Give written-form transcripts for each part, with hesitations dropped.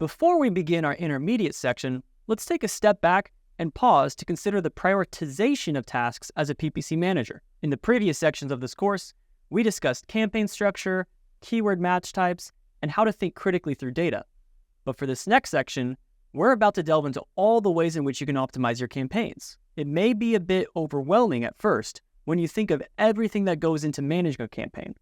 Before we begin our intermediate section, let's take a step back and pause to consider the prioritization of tasks as a PPC manager. In the previous sections of this course, we discussed campaign structure, keyword match types, and how to think critically through data. But for this next section, we're about to delve into all the ways in which you can optimize your campaigns. It may be a bit overwhelming at first when you think of everything that goes into managing a campaign,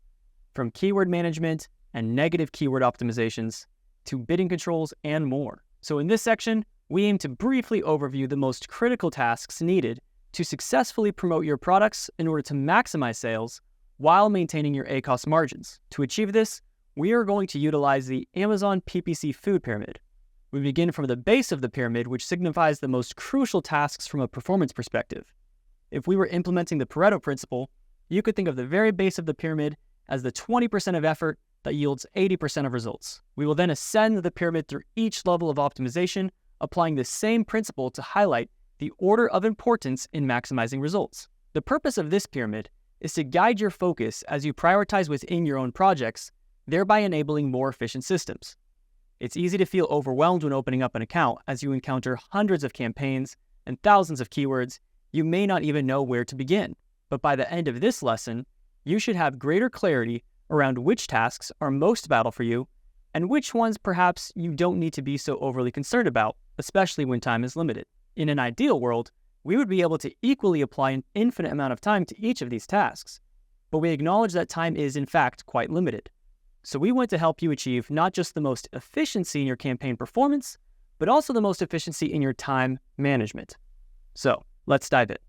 from keyword management and negative keyword optimizations to bidding controls and more. So in this section, we aim to briefly overview the most critical tasks needed to successfully promote your products in order to maximize sales while maintaining your ACoS margins. To achieve this, we are going to utilize the Amazon PPC food pyramid. We begin from the base of the pyramid, which signifies the most crucial tasks from a performance perspective. If we were implementing the Pareto principle, you could think of the very base of the pyramid as the 20% of effort that yields 80% of results. We will then ascend the pyramid through each level of optimization, applying the same principle to highlight the order of importance in maximizing results. The purpose of this pyramid is to guide your focus as you prioritize within your own projects, thereby enabling more efficient systems. It's easy to feel overwhelmed when opening up an account as you encounter hundreds of campaigns and thousands of keywords. You may not even know where to begin. But by the end of this lesson, you should have greater clarity around which tasks are most vital for you and which ones perhaps you don't need to be so overly concerned about, especially when time is limited. In an ideal world, we would be able to equally apply an infinite amount of time to each of these tasks, but we acknowledge that time is in fact quite limited. So we want to help you achieve not just the most efficiency in your campaign performance, but also the most efficiency in your time management. So let's dive in.